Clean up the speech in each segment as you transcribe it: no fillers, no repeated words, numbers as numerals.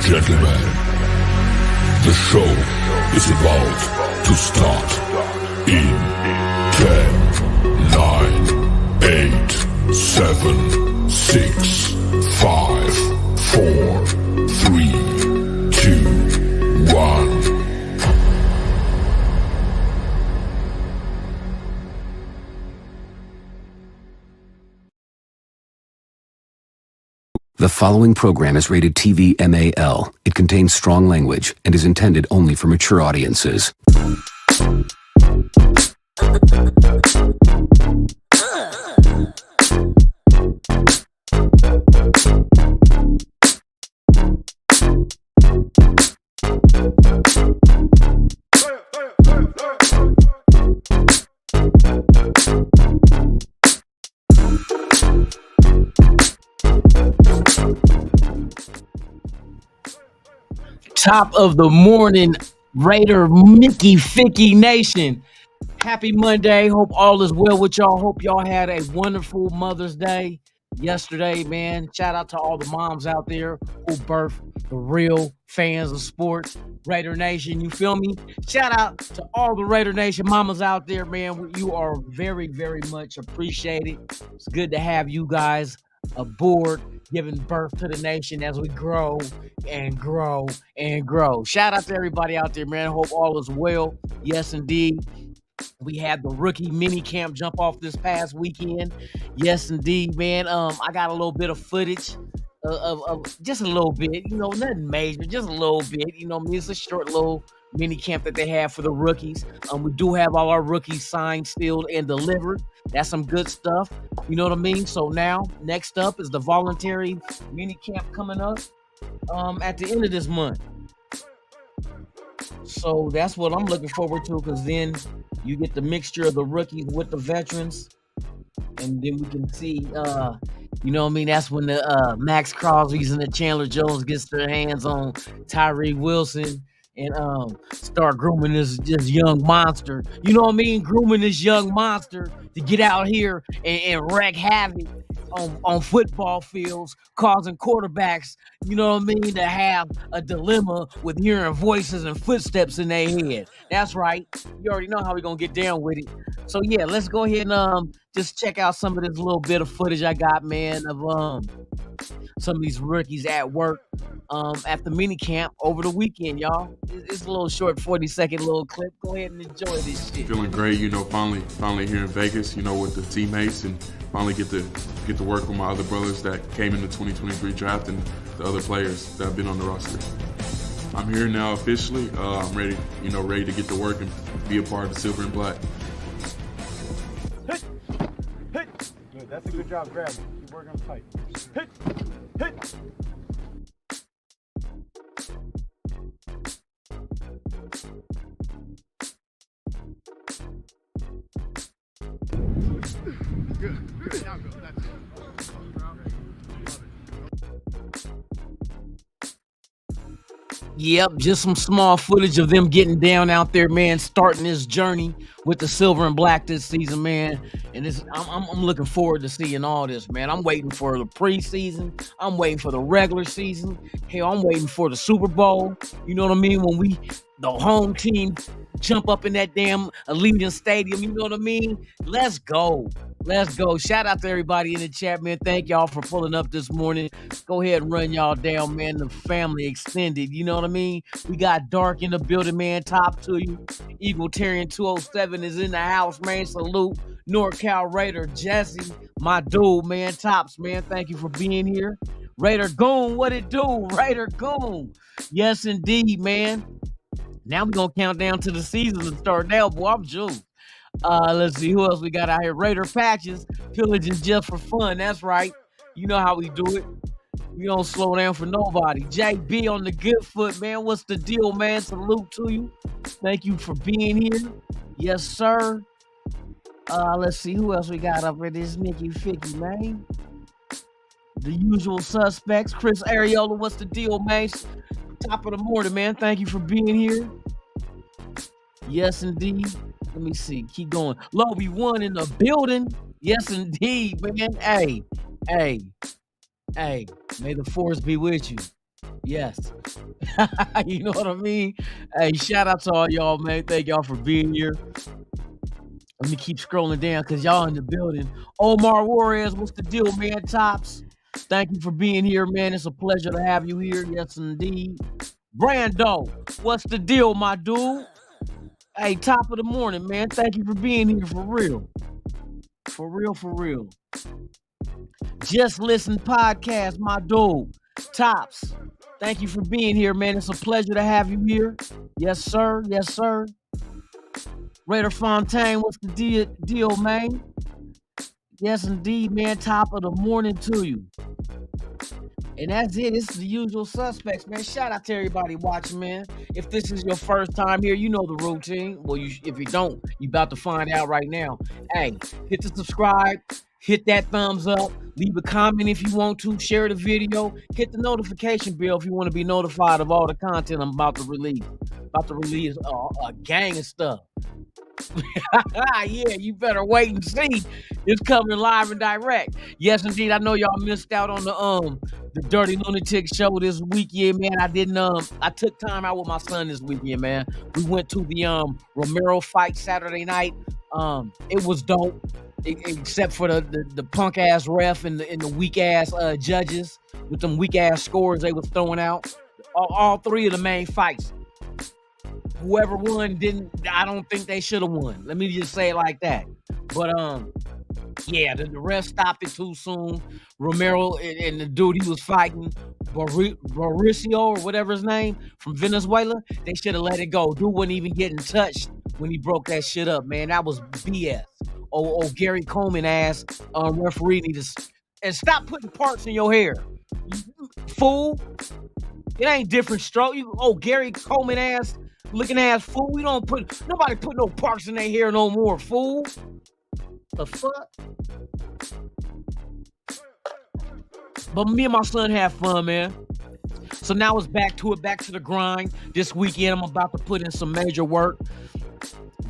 Gentlemen, the show is about to start in 10, 9, 8, 7, 6, 5, 4, 3, 2, 1. The following program is rated TV MAL. It contains strong language and is intended only for mature audiences. Top of the morning, Raider Mickey Ficky Nation. Happy Monday. Hope all is well with y'all. Hope y'all had a wonderful Mother's Day yesterday, man. Shout out to all the moms out there who birthed the real fans of sports. Raider Nation, you feel me? Shout out to all the Raider Nation mamas out there, man. You are very, very much appreciated. It's good to have you guys aboard, giving birth to the nation as we grow and grow and grow. Shout out to everybody out there, man. Hope all is well. Yes, indeed. We had the rookie mini camp jump off this past weekend. Yes, indeed, man. I got a little bit of footage of just a little bit, nothing major, just a little bit. It's a short little mini camp that they have for the rookies. We do have all our rookies signed, sealed, and delivered. That's some good stuff. You know what I mean? So now, next up is the voluntary mini camp coming up at the end of this month. So that's what I'm looking forward to, because then you get the mixture of the rookies with the veterans, and then we can see, that's when the Max Crosby's and the Chandler Jones gets their hands on Tyree Wilson and start grooming this young monster. You know what I mean? Grooming this young monster to get out here and wreak havoc on football fields, causing quarterbacks, to have a dilemma with hearing voices and footsteps in their head. That's right. You already know how we're going to get down with it. So, yeah, let's go ahead and just check out some of this little bit of footage I got, man, of some of these rookies at work at the mini camp over the weekend, y'all. It's a little short 40-second little clip. Go ahead and enjoy this shit. Feeling great, finally here in Vegas, with the teammates, and finally get to work with my other brothers that came in the 2023 draft and the other players that have been on the roster. I'm here now officially. I'm ready to get to work and be a part of the silver and black. Good. That's a good job grabbing. Keep working them tight. Hit. Good. Now go. That's it. Yep, just some small footage of them getting down out there, man, starting this journey with the silver and black this season, man. And I'm looking forward to seeing all this, man. I'm waiting for the preseason. I'm waiting for the regular season. Hell, I'm waiting for the Super Bowl. You know what I mean? When the home team jump up in that damn Allegiant Stadium, you know what I mean? Let's go. Shout out to everybody in the chat, man. Thank y'all for pulling up this morning. Go ahead and run y'all down, man. The family extended, you know what I mean? We got Dark in the building, man. Top to you. Eagle Terrian 207 is in the house, man. Salute. NorCal Raider Jesse, my dude, man. Tops, man. Thank you for being here. Raider Goon, what it do? Raider Goon. Yes, indeed, man. Now we're going to count down to the season and start now, boy. I'm juiced. Let's see who else we got out here. Raider Patches, pillaging just for fun. That's right. You know how we do it. We don't slow down for nobody. JB on the good foot, man. What's the deal, man? Salute to you. Thank you for being here. Yes, sir. Let's see who else we got up here. This Mickey Ficky, man. The usual suspects. Chris Ariola, what's the deal, man? Top of the morning, man. Thank you for being here. Yes, indeed. Let me see. Keep going. Lobby One in the building. Yes, indeed, man. Hey. May the force be with you. Yes. You know what I mean? Hey, shout out to all y'all, man. Thank y'all for being here. Let me keep scrolling down because y'all in the building. Omar Juarez, what's the deal, man? Tops. Thank you for being here, man. It's a pleasure to have you here. Yes, indeed. Brando, what's the deal, my dude? Hey, top of the morning, man. Thank you for being here for real. For real. Just Listen Podcast, my dude. Tops. Thank you for being here, man. It's a pleasure to have you here. Yes, sir. Yes, sir. Raider Fontaine, what's the deal, man? Yes, indeed, man. Top of the morning to you. And that's it. It's the usual suspects, man. Shout out to everybody watching, man. If this is your first time here, you know the routine. Well, if you don't, you about to find out right now. Hey, hit the subscribe, hit that thumbs up, leave a comment if you want to, share the video, hit the notification bell if you want to be notified of all the content I'm about to release. About to release a gang of stuff. Yeah, you better wait and see. It's coming live and direct. Yes, indeed. I know y'all missed out on the Dirty Lunatic show this weekend, man. I took time out with my son this weekend, man. We went to the Romero fight Saturday night. It was dope, except for the punk ass ref and the weak ass judges with them weak ass scores they was throwing out. All three of the main fights. Whoever won I don't think they should have won. Let me just say it like that. But yeah, the ref stopped it too soon. Romero and the dude he was fighting, Mauricio or whatever his name, from Venezuela, they should have let it go. Dude wasn't even getting touched when he broke that shit up, man. That was BS. Oh, Gary Coleman ass referee and stop putting parts in your hair. Fool. It ain't different stroke. Gary Coleman ass looking ass fool. Nobody put no parts in their hair no more, fool. The fuck? But me and my son had fun, man. So now it's back to the grind. This weekend I'm about to put in some major work.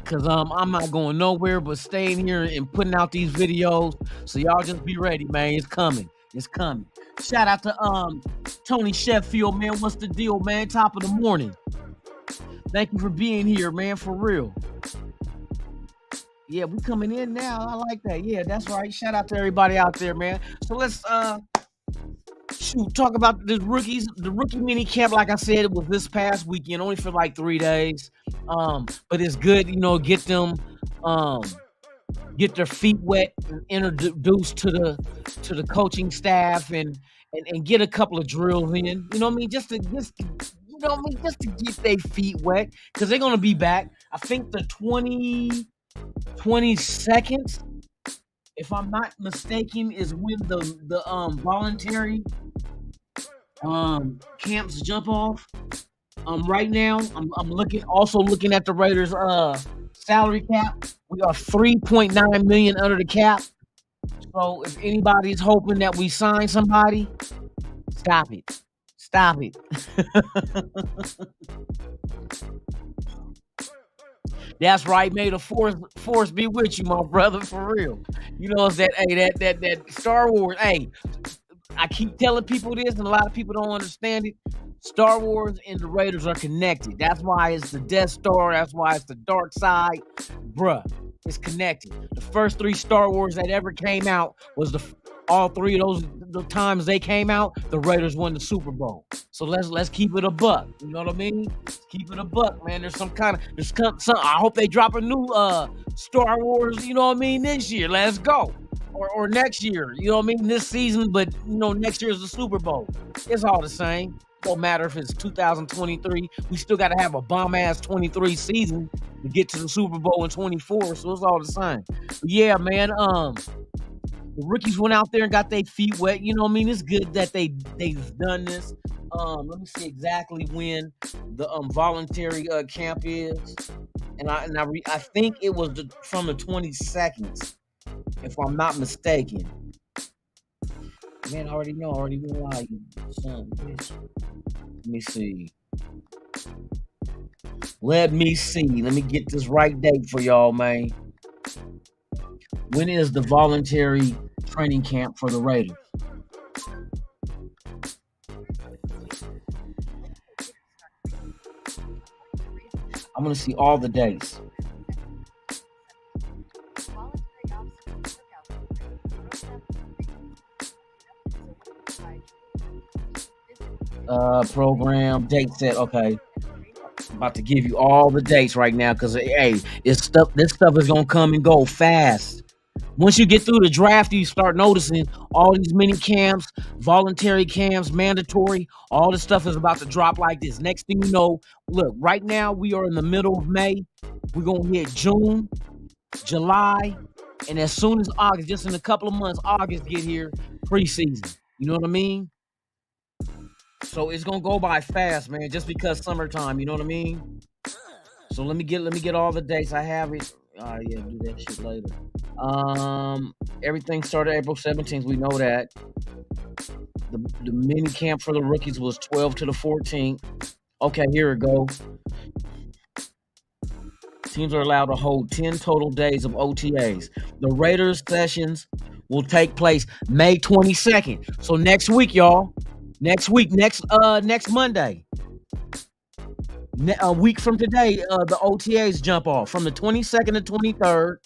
Cause I'm not going nowhere but staying here and putting out these videos. So y'all just be ready, man. It's coming. It's coming. Shout out to Tony Sheffield, man. What's the deal, man? Top of the morning. Thank you for being here, man. For real. Yeah, we coming in now. I like that. Yeah, that's right. Shout out to everybody out there, man. So let's talk about the rookies. The rookie mini camp, like I said, it was this past weekend, only for like 3 days. But it's good, get them get their feet wet and introduced to the coaching staff and get a couple of drills in. You know what I mean? Just to get their feet wet, because they're gonna be back. I think the 22nd, if I'm not mistaken, is when the voluntary camps jump off. Right now, I'm looking at the Raiders salary cap. We are $3.9 million under the cap. So if anybody's hoping that we sign somebody, stop it. Stop it. That's right. May the force be with you, my brother, for real. It's that Star Wars. Hey, I keep telling people this, and a lot of people don't understand it. Star Wars and the Raiders are connected. That's why it's the Death Star. That's why it's the dark side. Bruh, it's connected. The first 3 Star Wars that ever came out was all 3 of the times they came out, the Raiders won the Super Bowl. So let's keep it a buck. You know what I mean? Let's keep it a buck, man. There's some. I hope they drop a new Star Wars. You know what I mean? This year, let's go. Or next year. You know what I mean? This season, but next year is the Super Bowl. It's all the same. Don't matter if it's 2023. We still got to have a bomb ass 23 season to get to the Super Bowl in 24. So it's all the same. But yeah, man. The rookies went out there and got their feet wet. You know what I mean? It's good that they've done this. Let me see exactly when the voluntary camp is, and I think it was from the 22nd, if I'm not mistaken. Man, I already know. I already realized son, bitch. Let me see. Let me get this right date for y'all, man. When is the voluntary training camp for the Raiders? I'm going to see all the dates. Program, date set. Okay. I'm about to give you all the dates right now because, hey, this stuff is going to come and go fast. Once you get through the draft, you start noticing all these mini camps, voluntary camps, mandatory. All this stuff is about to drop like this. Next thing you know, look, right now we are in the middle of May. We're gonna hit June, July, and as soon as August, just in a couple of months, August get here, preseason. You know what I mean? So it's gonna go by fast, man, just because summertime, you know what I mean? So let me get all the dates. I have it. Yeah, do that shit later. Everything started April 17th. We know that. The mini camp for the rookies was 12 to the 14th. Okay, here we go. Teams are allowed to hold 10 total days of OTAs. The Raiders sessions will take place May 22nd. So next week, y'all. Next Monday. A week from today, the OTAs jump off from the 22nd to 23rd,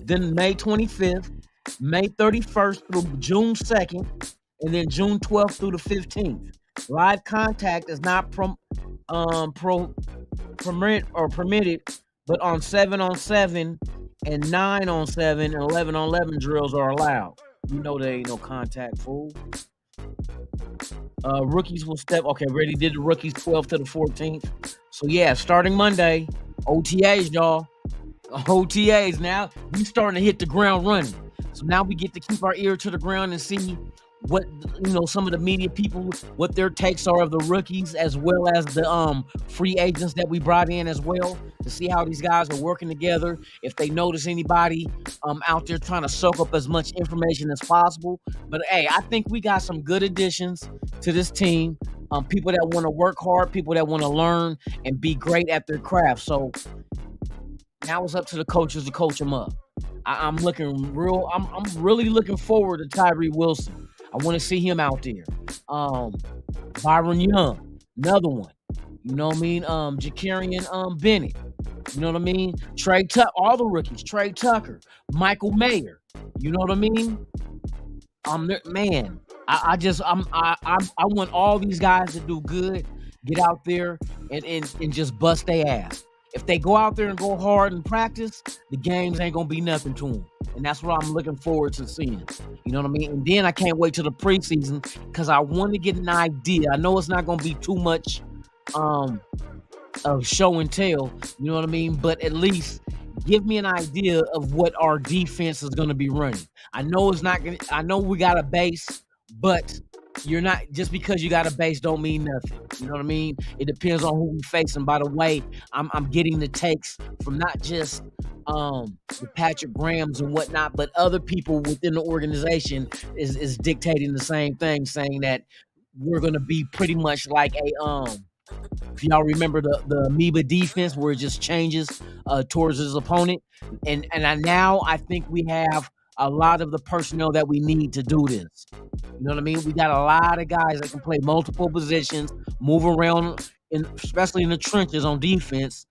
then May 25th, May 31st through June 2nd, and then June 12th through the 15th. Live contact is not permitted, but on 7-on-7 and 9-on-7 and 11-on-11 drills are allowed. You know there ain't no contact, fool. Rookies will step. Okay, already did the rookies 12th to the 14th. So yeah, starting Monday, OTAs, y'all. OTAs. Now we starting to hit the ground running. So now we get to keep our ear to the ground and see what some of the media people, what their takes are of the rookies, as well as the free agents that we brought in as well, to see how these guys are working together. If they notice anybody out there trying to soak up as much information as possible. But hey, I think we got some good additions to this team. People that want to work hard, people that want to learn and be great at their craft. So now it's up to the coaches to coach them up. I'm really looking forward to Tyree Wilson. I want to see him out there. Byron Young, another one. You know what I mean? Jakarian Bennett. You know what I mean? Trey Tucker, all the rookies. Trey Tucker, Michael Mayer. You know what I mean? Man, I want all these guys to do good, get out there and just bust their ass. If they go out there and go hard in practice, the games ain't gonna be nothing to them. And that's what I'm looking forward to seeing. You know what I mean? And then I can't wait till the preseason because I want to get an idea. I know it's not gonna be too much of show and tell, you know what I mean? But at least give me an idea of what our defense is gonna be running. I know we got a base, but you're not, just because you got a base don't mean nothing. You know what I mean? It depends on who we face. And by the way, I'm getting the takes from not just the Patrick Grahams and whatnot, but other people within the organization is dictating the same thing, saying that we're gonna be pretty much like a if y'all remember the amoeba defense where it just changes towards his opponent. And now I think we have a lot of the personnel that we need to do this. You know what I mean? We got a lot of guys that can play multiple positions, move around, especially in the trenches on defense.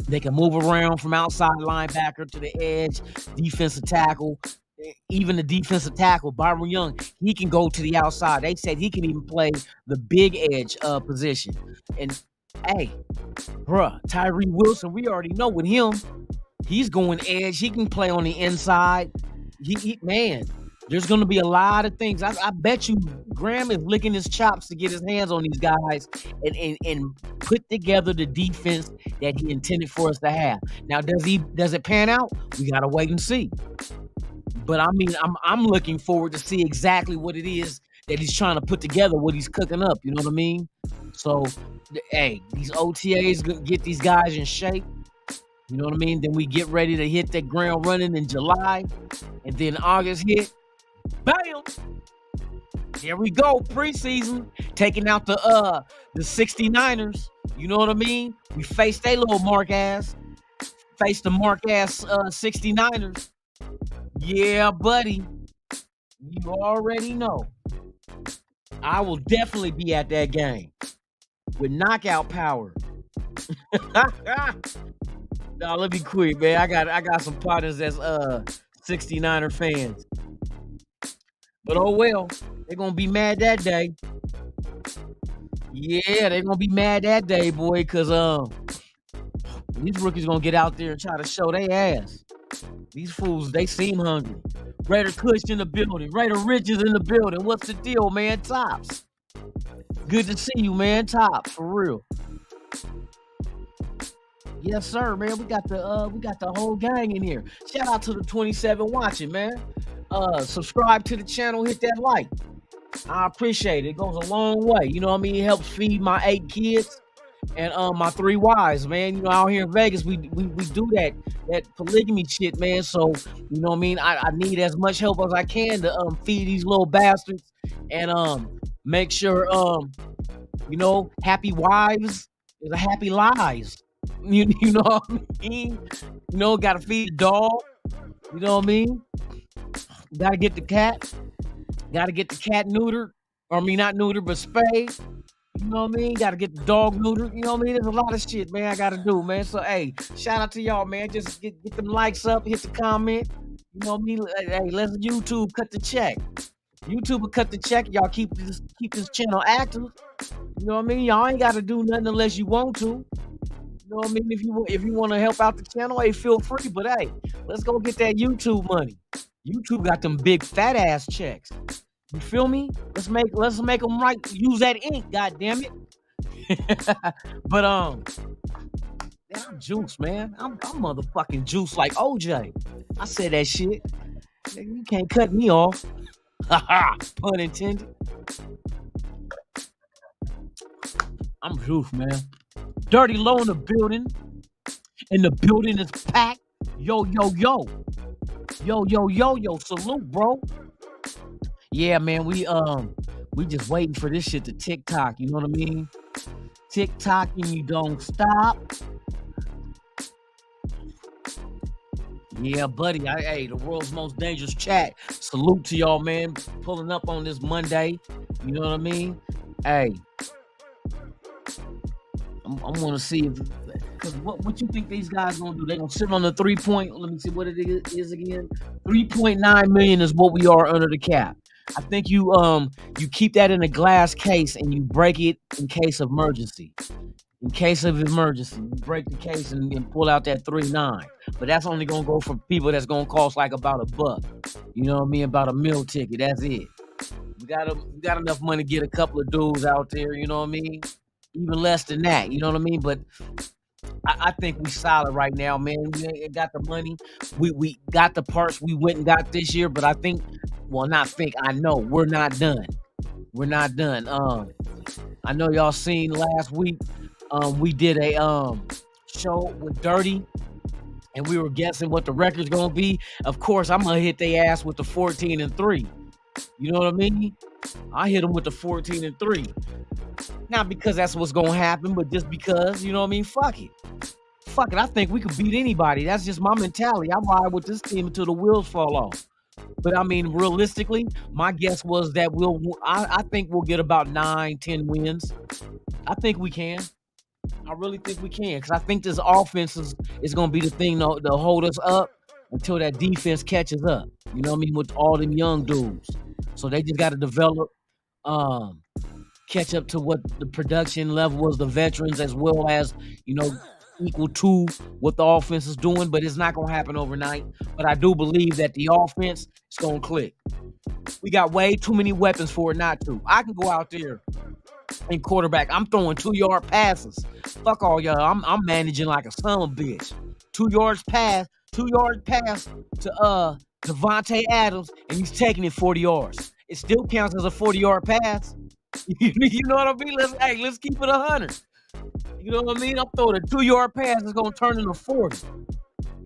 They can move around from outside linebacker to the edge, defensive tackle. Even the defensive tackle, Byron Young, he can go to the outside. They said he can even play the big edge position. And hey, Tyree Wilson, we already know with him, he's going edge. He can play on the inside. Man, there's going to be a lot of things. I bet you Graham is licking his chops to get his hands on these guys and put together the defense that he intended for us to have. Now, does it pan out? We got to wait and see. But I mean, I'm looking forward to see exactly what it is that he's trying to put together, what he's cooking up. You know what I mean? So, hey, these OTAs get these guys in shape. You know what I mean? Then we get ready to hit that ground running in July. And then August hit. Bam! Here we go. Preseason. Taking out the 69ers. You know what I mean? We faced their little mark ass. Faced the mark ass 69ers. Yeah, buddy. You already know. I will definitely be at that game with knockout power. No, let me quick, man. I got some partners that's 69er fans. But oh well, they're gonna be mad that day. Yeah, they're gonna be mad that day, boy, because these rookies gonna get out there and try to show their ass. These fools, they seem hungry. Raider Kush in the building. Raider Riches in the building. What's the deal, man? Tops. Good to see you, man. Tops, for real. Yes, sir, man. We got the whole gang in here. Shout out to the 27 watching, man. Subscribe to the channel, hit that like. I appreciate it. It goes a long way. You know what I mean? It helps feed my 8 kids and my 3 wives, man. You know, out here in Vegas, we do that polygamy shit, man. So, you know what I mean? I need as much help as I can to feed these little bastards and make sure you know, happy wives is a happy lives. You know what I mean? You know, gotta feed the dog. You know what I mean? Gotta get the cat. Gotta get the cat neutered. Or I mean, not neutered, but spayed. You know what I mean? Gotta get the dog neutered. You know what I mean? There's a lot of shit, man, I gotta do, man. So, hey, shout out to y'all, man. Just get them likes up, hit the comment. You know what I mean? Hey, let's YouTube cut the check. YouTube will cut the check. Y'all keep this channel active. You know what I mean? Y'all ain't gotta do nothing unless you want to. You know what I mean? If you want to help out the channel, hey, feel free. But hey, let's go get that YouTube money. YouTube got them big fat ass checks. You feel me? Let's make them right. Use that ink, god damn it. But I'm juice, man. I'm motherfucking juice like OJ. I said that shit. You can't cut me off. Haha, pun intended. I'm juice, man. Dirty Low in the building. And the building is packed. Yo. Yo. Salute, bro. Yeah, man, we just waiting for this shit to TikTok. You know what I mean? TikTok and you don't stop. Yeah, buddy. Hey, the world's most dangerous chat. Salute to y'all, man. Pulling up on this Monday. You know what I mean? Hey. I'm gonna see if, cause what you think these guys gonna do? They gonna sit on the 3-point. Let me see what it is again. 3.9 million is what we are under the cap. I think you keep that in a glass case and you break it in case of emergency. In case of emergency, you break the case and pull out that 3.9. But that's only gonna go for people that's gonna cost like about $1. You know what I mean? About a meal ticket. That's it. We got enough money to get a couple of dudes out there. You know what I mean? Even less than that, you know what I mean? But I think we solid right now, man. We got the money. We got the parts we went and got this year, but I know we're not done. We're not done. I know y'all seen last week, we did a show with Dirty, and we were guessing what the record's gonna be. Of course, I'm gonna hit their ass with the 14-3. You know what I mean? I hit them with the 14-3. Not because that's what's gonna happen, but just because, you know what I mean? Fuck it. I think we could beat anybody. That's just my mentality. I ride with this team until the wheels fall off. But I mean, realistically, my guess was that I think we'll get about 9-10 wins. I think we can. I really think we can, because I think this offense is gonna be the thing to hold us up until that defense catches up. You know what I mean? With all them young dudes. So they just gotta develop, catch up to what the production level was, the veterans, as well as, you know, equal to what the offense is doing. But it's not gonna happen overnight. But I do believe that the offense is gonna click. We got way too many weapons for it not to. I can go out there and quarterback. I'm throwing 2-yard passes. Fuck all y'all. I'm managing like a son of a bitch. 2 yards pass to Devontae Adams, and he's taking it 40 yards. It still counts as a 40-yard pass. You know what I mean? Let's keep it 100. You know what I mean? I'm throwing a 2-yard pass that's gonna turn into 40.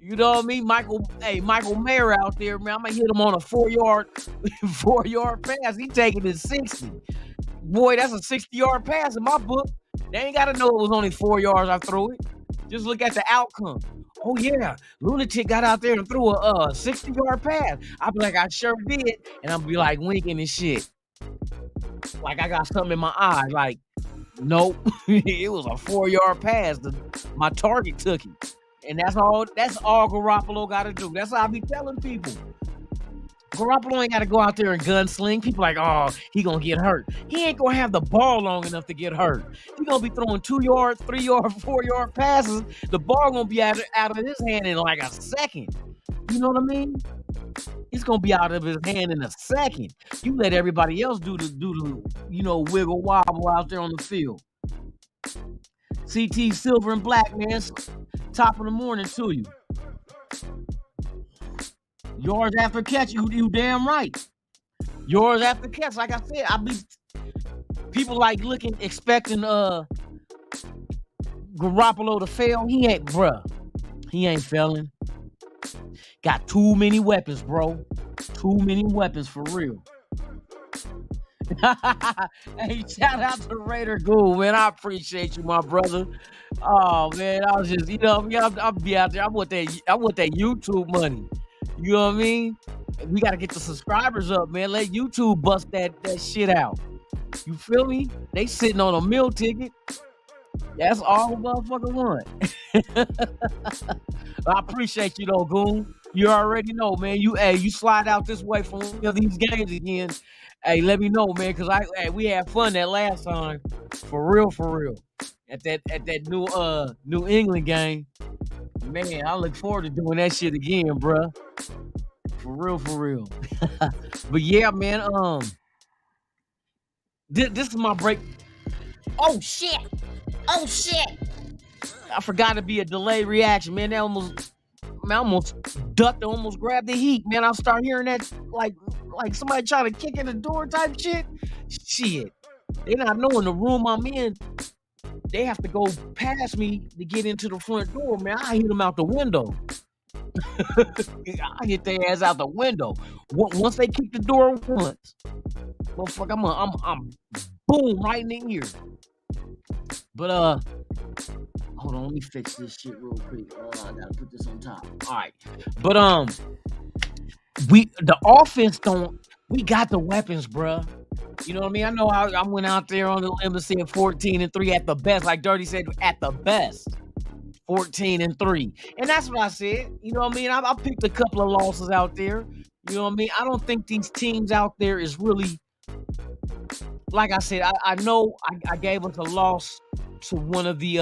You know what I mean? Michael Mayer out there, man. I'm gonna hit him on a 4-yard pass. He taking it 60. Boy, that's a 60-yard pass in my book. They ain't gotta know it was only 4 yards I threw it. Just look at the outcome. Oh yeah, Lunatic got out there and threw a 60-yard pass. I'll be like, I sure did, and I'll be like winking and shit. Like I got something in my eye. Like, nope, it was a 4-yard pass. My target took it, and that's all Garoppolo got to do. That's how I be telling people. Garoppolo ain't got to go out there and gunsling. People like, oh, he gonna get hurt. He ain't gonna have the ball long enough to get hurt. He gonna be throwing 2-yard, 3-yard, 4-yard passes. The ball gonna be out of his hand in like a second. You know what I mean? It's gonna be out of his hand in a second. You let everybody else do the wiggle wobble out there on the field. CT Silver and Black, man. Top of the morning to you. Yards after catch, you damn right. Yards after catch, like I said, people like expecting Garoppolo to fail. He ain't, bruh. He ain't failing. Got too many weapons, bro. Too many weapons for real. Hey, shout out to Raider Ghoul, man. I appreciate you, my brother. Oh man, I was just, I'll be out there. I want that YouTube money. You know what I mean? We gotta get the subscribers up, man. Let YouTube bust that shit out. You feel me? They sitting on a meal ticket. That's all the motherfucker want. I appreciate you though, Goon. You already know, man. You slide out this way from one of these games again. Hey, let me know, man, because we had fun that last time. For real. At that New England game. Man, I look forward to doing that shit again, bruh. For real. But yeah, man, this is my break. Oh shit! I forgot to be a delayed reaction, man. I almost ducked, almost grabbed the heat, man. I start hearing that like somebody trying to kick in the door type shit. Shit, they not knowing the room I'm in. They have to go past me to get into the front door, man. I hit them out the window. I hit their ass out the window. Once they kick the door once, motherfucker, I'm boom right in the ear. But hold on, let me fix this shit real quick. I gotta put this on top. All right, but the offense we got the weapons, bruh. You know what I mean? I know I went out there on the limb and said 14-3 at the best, like Dirty said, at the best. 14-3. And that's what I said. You know what I mean? I picked a couple of losses out there. You know what I mean? I don't think these teams out there is really, like I said, I know I gave us a loss to one of the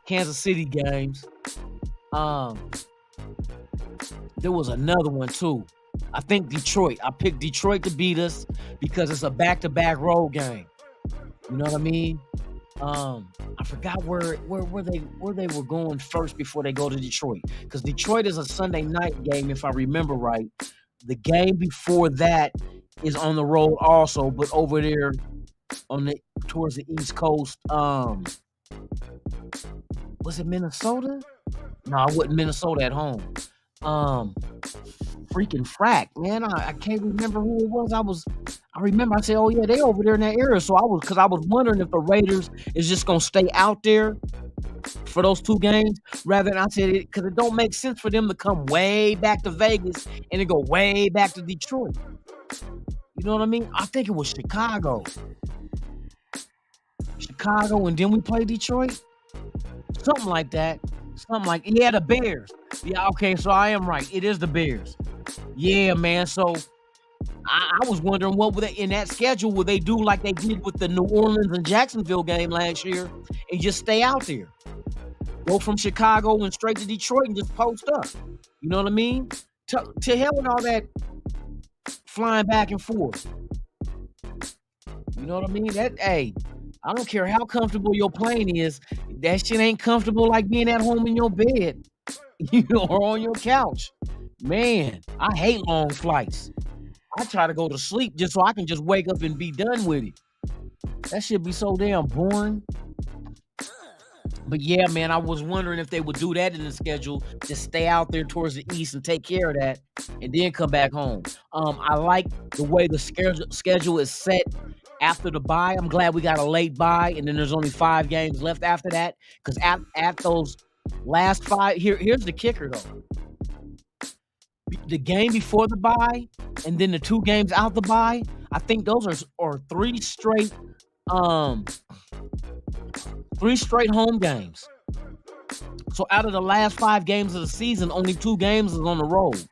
Kansas City games. There was another one too. I think Detroit. I picked Detroit to beat us because it's a back-to-back road game. You know what I mean? I forgot where they were going first before they go to Detroit, because Detroit is a Sunday night game if I remember right. The game before that is on the road also, but over there towards the East Coast. Was it Minnesota? No, I wasn't Minnesota at home. Freaking frack, man. I can't remember who it was. I remember I said, oh yeah, they over there in that area. So I was wondering if the Raiders is just gonna stay out there for those two games, rather than I said it, because it don't make sense for them to come way back to Vegas and then go way back to Detroit. You know what I mean? I think it was Chicago, and then we play Detroit. Something like that. Yeah, the Bears. Yeah, okay, so I am right. It is the Bears. Yeah, man. So I was wondering what would they, in that schedule, would they do like they did with the New Orleans and Jacksonville game last year and just stay out there? Go from Chicago and straight to Detroit and just post up. You know what I mean? To hell with all that flying back and forth. You know what I mean? I don't care how comfortable your plane is. That shit ain't comfortable like being at home in your bed, or on your couch. Man, I hate long flights. I try to go to sleep just so I can just wake up and be done with it. That should be so damn boring. But yeah, man, I was wondering if they would do that in the schedule, just stay out there towards the east and take care of that, and then come back home. I like the way the schedule is set after the bye. I'm glad we got a late bye, and then there's only 5 games left after that. Because at those last 5, here's the kicker though. The game before the bye, and then the 2 games out the bye, I think those are 3 straight home games. So out of the last 5 games of the season, only 2 games is on the road.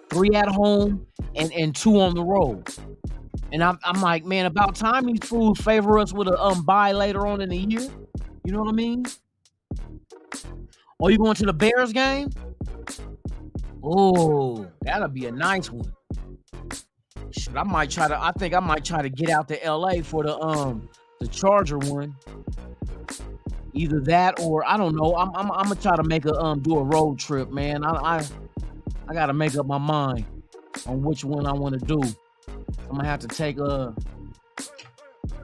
3 at home and 2 on the road. And I'm like, man, about time these fools favor us with a bye later on in the year. You know what I mean? Oh, you going to the Bears game? Oh, that'll be a nice one. Shit, I think I might try to get out to LA for the Charger one. Either that or I don't know. I'm gonna try to make a do a road trip, man. I gotta make up my mind on which one I want to do. I'm gonna have to take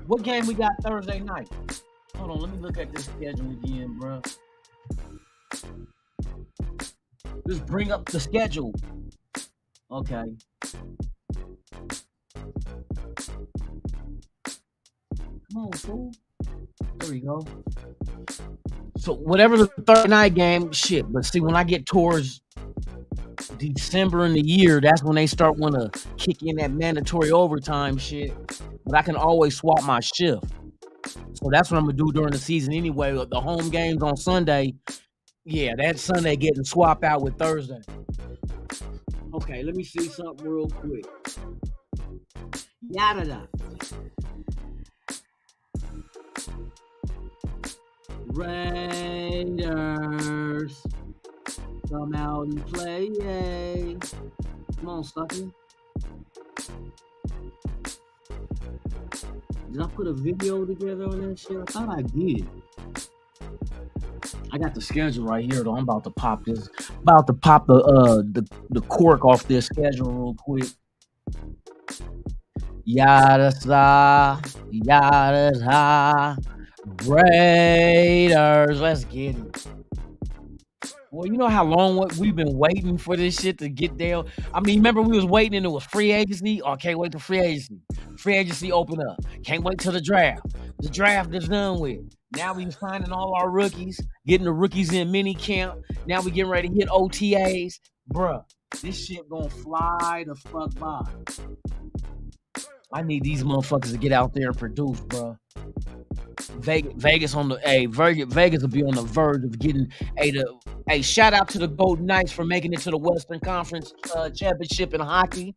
what game we got Thursday night? Hold on, let me look at this schedule again, bro. Just bring up the schedule. Okay. Come on, fool. There we go. So whatever the Thursday night game, shit. But see, when I get towards December in the year, that's when they start want to kick in that mandatory overtime shit. But I can always swap my shift. So that's what I'm gonna do during the season anyway. The home games on Sunday, yeah, that Sunday getting swapped out with Thursday. Okay, let me see something real quick. Yada da. Raiders, come out and play, yay. Come on, sucker. Did I put a video together on that shit? I thought I did. I got the schedule right here though. I'm about to pop this. About to pop the cork off this schedule real quick. Yada sa, yada sa. Raiders, let's get it. Well, you know how long we've been waiting for this shit to get there. I mean, remember we was waiting and it was free agency? Oh, can't wait for free agency. Free agency open up. Can't wait till the draft. The draft is done with. Now we signing all our rookies, getting the rookies in mini camp. Now we getting ready to hit OTAs. Bruh, this shit gonna fly the fuck by. I need these motherfuckers to get out there and produce, bruh. Vegas will be on the verge of getting a shout out to the Golden Knights for making it to the Western Conference Championship in hockey.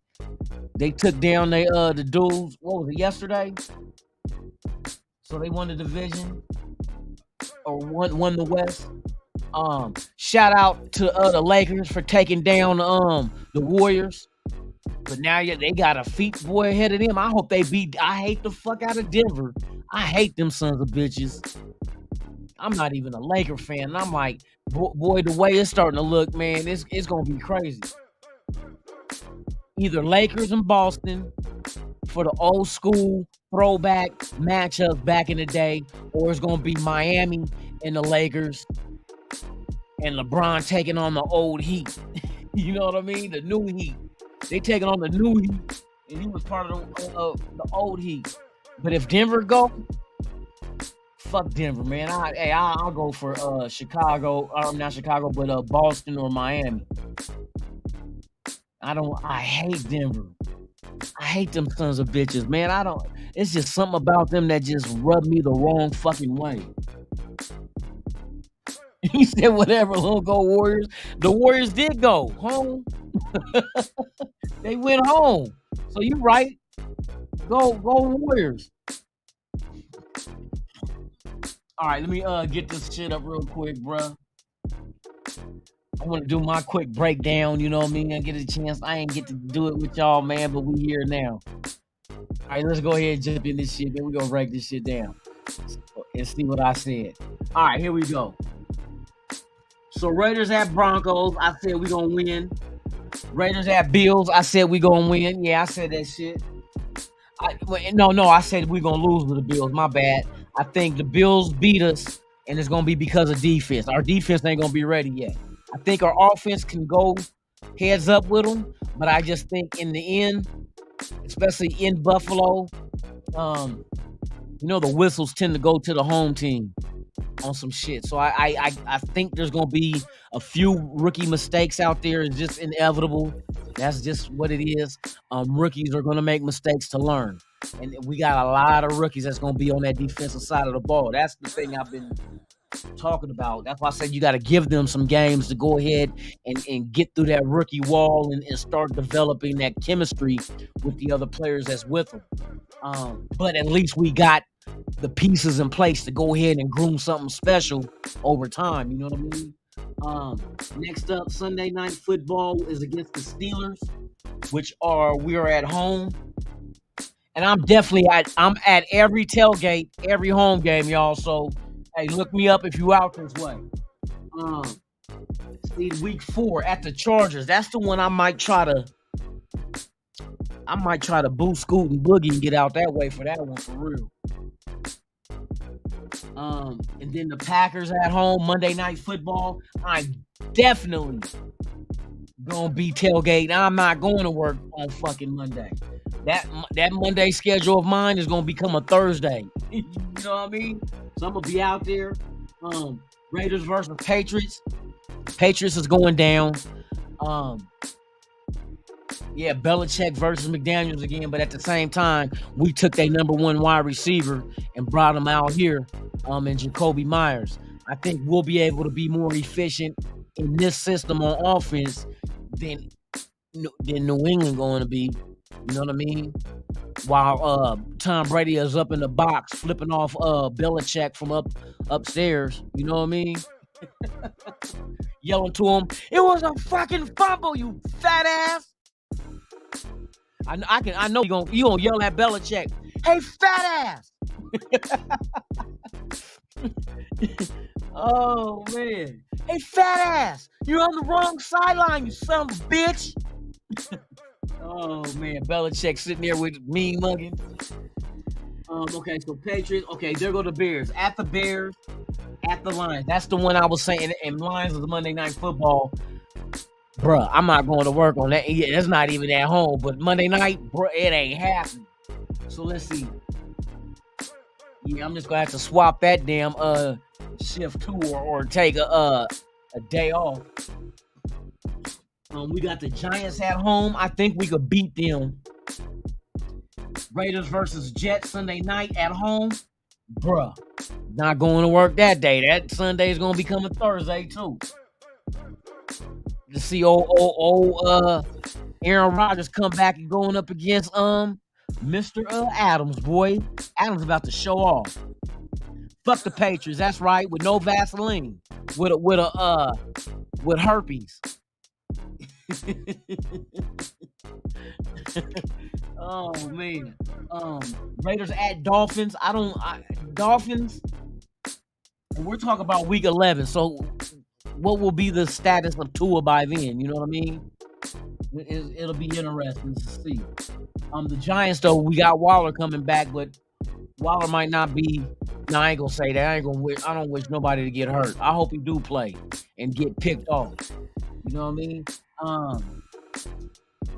They took down the dudes. What was it, yesterday? So they won the division or won the West. Shout out to the Lakers for taking down the Warriors. But now they got a feat boy ahead of them. I hope they beat. I hate the fuck out of Denver. I hate them sons of bitches. I'm not even a Laker fan. And I'm like, boy, the way it's starting to look, man, it's gonna be crazy. Either Lakers and Boston for the old school throwback matchups back in the day, or it's gonna be Miami and the Lakers and LeBron taking on the old Heat. You know what I mean? The new Heat. They taking on the new Heat, and he was part of the old Heat. But if Denver go, fuck Denver, man. I'll go for Chicago. Not Chicago, but Boston or Miami. I hate Denver. I hate them sons of bitches, man. It's just something about them that just rubbed me the wrong fucking way. He said, whatever, little go Warriors. The Warriors did go home. They went home. So you right. Go Warriors. All right, let me get this shit up real quick, bruh. I want to do my quick breakdown, you know what I mean? I get a chance. I ain't get to do it with y'all, man, but we here now. All right, let's go ahead and jump in this shit, man. We're going to break this shit down and see what I said. All right, here we go. So Raiders at Broncos, I said we going to win. Raiders at Bills, I said we going to win. Yeah, I said that shit. I said we going to lose with the Bills. My bad. I think the Bills beat us, and it's going to be because of defense. Our defense ain't going to be ready yet. I think our offense can go heads up with them, but I just think in the end, especially in Buffalo, the whistles tend to go to the home team on some shit. So I think there's going to be a few rookie mistakes out there. It's just inevitable. That's just what it is. Rookies are going to make mistakes to learn. And we got a lot of rookies that's going to be on that defensive side of the ball. That's the thing I've been talking about. That's why I said you got to give them some games to go ahead and get through that rookie wall and start developing that chemistry with the other players that's with them. But at least we got the pieces in place to go ahead and groom something special over time. You know what I Next up, Sunday Night Football is against the Steelers, we are at home. And I'm at every tailgate, every home game, y'all. So, hey, look me up if you out this way. See, week 4 at the Chargers. That's the one I might try to boo, scoot, and boogie and get out that way for that one for real. And then the Packers at home, Monday Night Football. I'm definitely gonna be tailgating. I'm not going to work on fucking Monday. That Monday schedule of mine is gonna become a Thursday. You know what I mean? So I'm gonna be out there. Raiders versus Patriots. Patriots is going down. Yeah, Belichick versus McDaniels again, but at the same time, we took their number 1 wide receiver and brought him out here in Jacoby Myers. I think we'll be able to be more efficient in this system on offense than New England going to be. You know what I mean? While Tom Brady is up in the box flipping off Belichick from upstairs. You know what I mean? Yelling to him, "It was a fucking fumble, you fat ass!" I know you gonna yell at Belichick, "Hey, fat ass!" Oh man, "Hey, fat ass! You're on the wrong sideline, you son of a bitch!" Oh man, Belichick sitting there with mean mugging. Okay, so Patriots. Okay, there go the Bears. At the Bears, at the Lions. That's the one I was saying. And Lions is Monday Night Football. Bruh, I'm not going to work on that. Yeah, that's not even at home. But Monday night, bruh, it ain't happening. So let's see. Yeah, I'm just gonna have to swap that damn shift too, or take a day off. We got the Giants at home. I think we could beat them. Raiders versus Jets Sunday night at home. Bruh, not going to work that day. That Sunday is gonna become a Thursday too. To see old Aaron Rodgers come back and going up against Mr. Adams, boy. Adams about to show off. Fuck the Patriots, that's right, with no Vaseline. With herpes. Oh man. Raiders at Dolphins. Dolphins. And we're talking about week 11. So what will be the status of Tua by then? You know what I mean? It'll be interesting to see. The Giants though, we got Waller coming back, but Waller might not be. No, I ain't gonna say that. I don't wish nobody to get hurt. I hope he do play and get picked off. You know what I mean?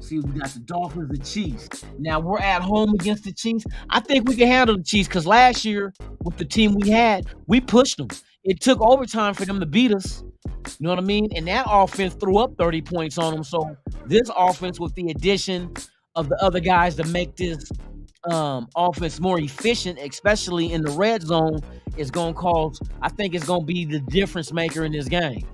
See, we got the Dolphins, the Chiefs. Now we're at home against the Chiefs. I think we can handle the Chiefs because last year with the team we had, we pushed them. It took overtime for them to beat us. You know what I mean? And that offense threw up 30 points on them. So this offense, with the addition of the other guys to make this offense more efficient, especially in the red zone, is going to cause, I think it's going to be the difference maker in this game.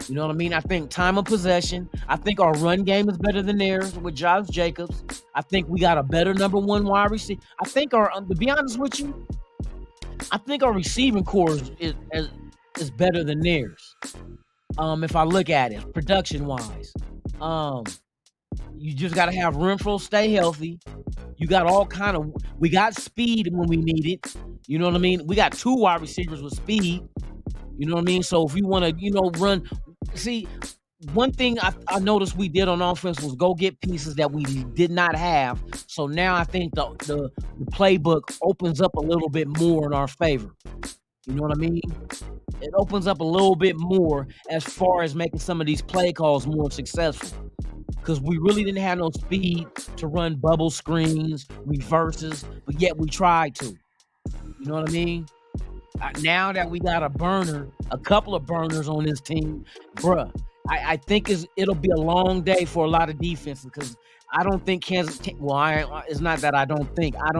You know what I mean? I think time of possession. I think our run game is better than theirs with Josh Jacobs. I think we got a better number 1 wide receiver. I think to be honest with you, I think our receiving core is better than theirs. If I look at it, production-wise. You just got to have Renfro stay healthy. You got we got speed when we need it. You know what I mean? We got 2 wide receivers with speed. You know what I mean? So if you want to, run. See, one thing I noticed we did on offense was go get pieces that we did not have. So now I think the playbook opens up a little bit more in our favor. You know what I mean? It opens up a little bit more as far as making some of these play calls more successful. Because we really didn't have no speed to run bubble screens, reverses, but yet we tried to. You know what I mean? Now that we got a couple of burners on this team, bruh, I think it'll be a long day for a lot of defenses because I don't think Kansas. Well, it's not that I don't think. I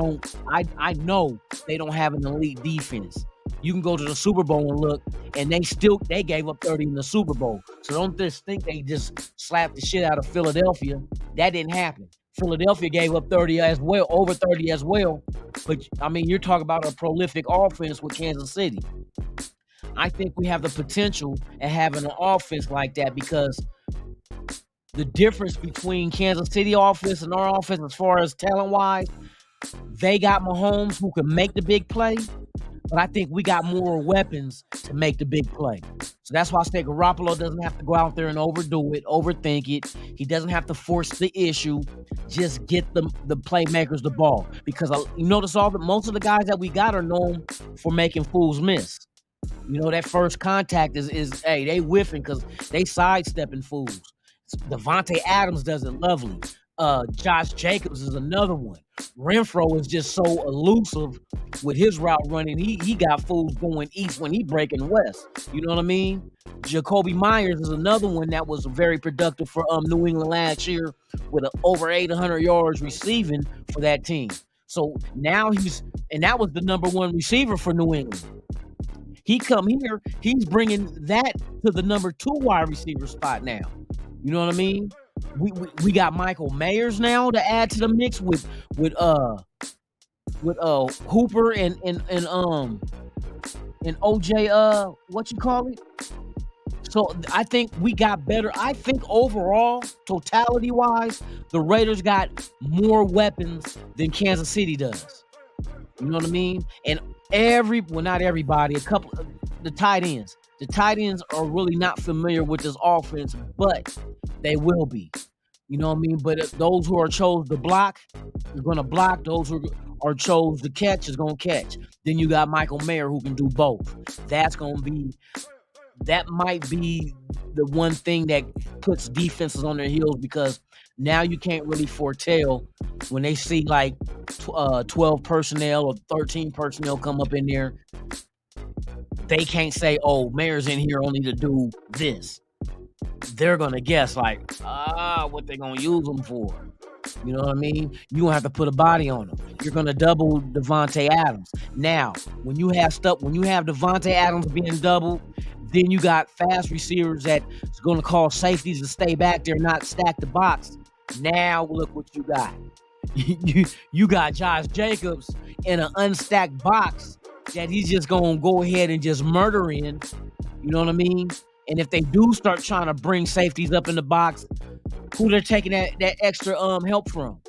know they don't have an elite defense. You can go to the Super Bowl and look, and they gave up 30 in the Super Bowl. So don't just think they just slapped the shit out of Philadelphia. That didn't happen. Philadelphia gave up 30 as well, over 30 as well. But, I mean, you're talking about a prolific offense with Kansas City. I think we have the potential at having an offense like that because the difference between Kansas City offense and our offense as far as talent-wise, they got Mahomes who can make the big play, but I think we got more weapons to make the big play. So that's why I say Garoppolo doesn't have to go out there and overdo it, overthink it. He doesn't have to force the issue. Just get the playmakers the ball. Because you notice most of the guys that we got are known for making fools miss. You know, that first contact is hey, they whiffing because they sidestepping fools. Devontae Adams does it lovely. Josh Jacobs is another one. Renfro is just so elusive with his route running. He got fools going east when he breaking west. You know what I mean? Jacoby Myers is another one that was very productive for New England last year with over 800 yards receiving for that team. So now that was the number one receiver for New England. He come here, he's bringing that to the number 2 wide receiver spot now. You know what I mean? We got Michael Mayers now to add to the mix with Hooper and OJ what you call it? So I think we got better. I think overall, totality wise, the Raiders got more weapons than Kansas City does. You know what I mean? And not everybody, the tight ends. The tight ends are really not familiar with this offense, but they will be. You know what I mean? But those who are chose to block, are going to block. Those who are chose to catch is going to catch. Then you got Michael Mayer who can do both. That might be the one thing that puts defenses on their heels because now you can't really foretell when they see like 12 personnel or 13 personnel come up in there. They can't say, oh, Mayer's in here only to do this. They're going to guess like, what they going to use them for. You know what I mean? You're going to have to put a body on them. You're going to double Devontae Adams. Now, when you have Devontae Adams being doubled, then you got fast receivers that's going to call safeties to stay back there, not stack the box. Now, look what you got. You got Josh Jacobs in an unstacked box that he's just going to go ahead and just murder in. You know what I mean? And if they do start trying to bring safeties up in the box, who they're taking that extra help from?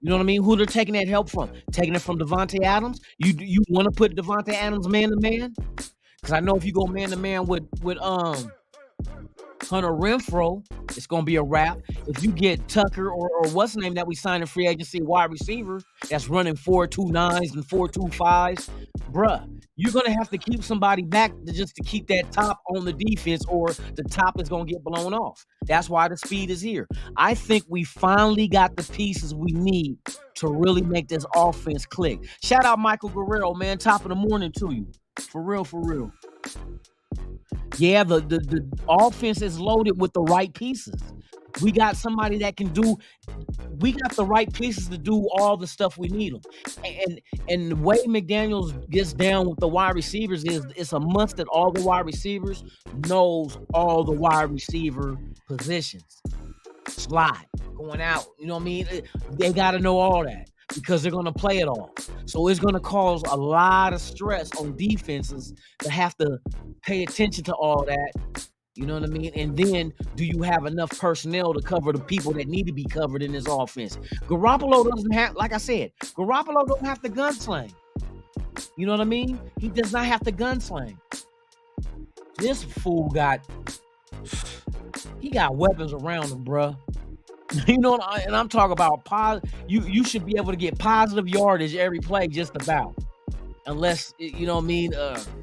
You know what I mean? Who they're taking that help from? Taking it from Devontae Adams? You want to put Devontae Adams man-to-man? Because I know if you go man-to-man with Hunter Renfro, it's going to be a wrap. If you get Tucker or what's the name that we signed in free agency, wide receiver, that's running 4.29s and 4.25s, bruh, you're going to have to keep somebody back just to keep that top on the defense or the top is going to get blown off. That's why the speed is here. I think we finally got the pieces we need to really make this offense click. Shout out Michael Guerrero, man. Top of the morning to you. For real, for real. Yeah, the offense is loaded with the right pieces. We got somebody that can do. We got the right pieces to do all the stuff we need them. And the way McDaniels gets down with the wide receivers is it's a must that all the wide receivers knows all the wide receiver positions. Slide, going out. You know what I mean? They got to know all that because they're going to play it all. So it's going to cause a lot of stress on defenses to have to pay attention to all that. You know what I mean? And then do you have enough personnel to cover the people that need to be covered in this offense? Garoppolo doesn't have, like I said, Garoppolo don't have to gunsling. You know what I mean? He does not have to gunsling. This fool got weapons around him, bruh. You know, and I'm talking about you should be able to get positive yardage every play just about. Unless, you know what I mean,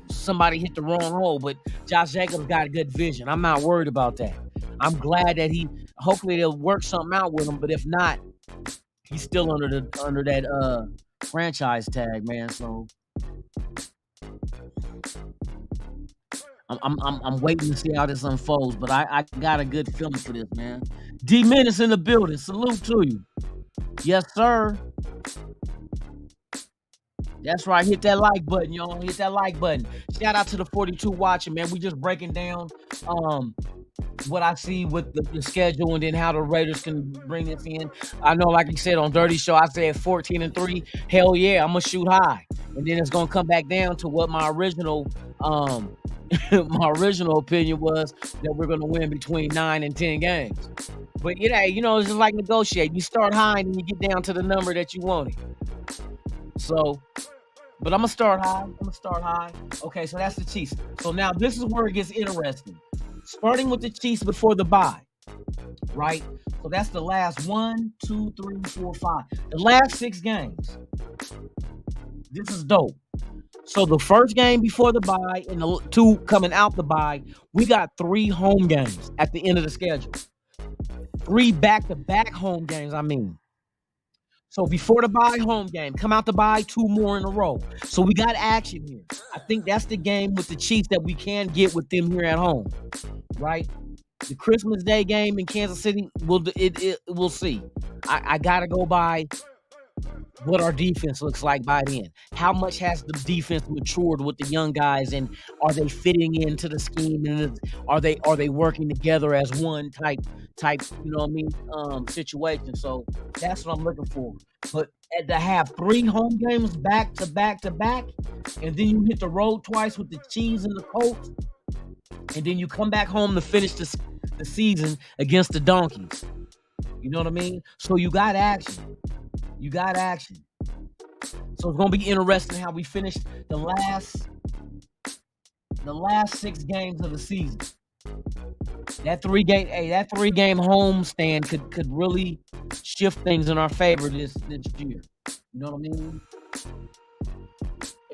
somebody hit the wrong hole. But Josh Jacobs got good vision. I'm not worried about that. I'm glad that hopefully they'll work something out with him. But if not, he's still under that franchise tag, man. So I'm waiting to see how this unfolds. But I got a good feeling for this, man. D Menace in the building. Salute to you. Yes, sir. That's right. Hit that like button, y'all. Hit that like button. Shout out to the 42 watching, man. We just breaking down what I see with the schedule and then how the Raiders can bring this in. I know, like you said on Dirty Show, I said 14-3. Hell yeah, I'm gonna shoot high, and then it's gonna come back down to what my original My original opinion was that we're going to win between 9 and 10 games. But it's just like negotiating. You start high and you get down to the number that you wanted. So, but I'm gonna start high. Okay, so that's the Chiefs. So now this is where it gets interesting. Starting with the Chiefs before the bye, right? So that's the last 1, 2, 3, 4, 5. The last 6 games. This is dope. So the first game before the bye and the 2 coming out the bye, we got 3 home games at the end of the schedule. 3 back-to-back home games, I mean. So before the bye, home game. Come out the bye, 2 more in a row. So we got action here. I think that's the game with the Chiefs that we can get with them here at home, right? The Christmas Day game in Kansas City, we'll see. I gotta go by what our defense looks like by then. How much has the defense matured with the young guys, and are they fitting into the scheme, and are they working together as one type, situation. So that's what I'm looking for. But to have 3 home games back to back to back, and then you hit the road twice with the Chiefs and the Colts, and then you come back home to finish the season against the Donkeys. You know what I mean? So you got action. So it's gonna be interesting how we finish the last 6 games of the season. That 3-game homestand could really shift things in our favor this year. You know what I mean?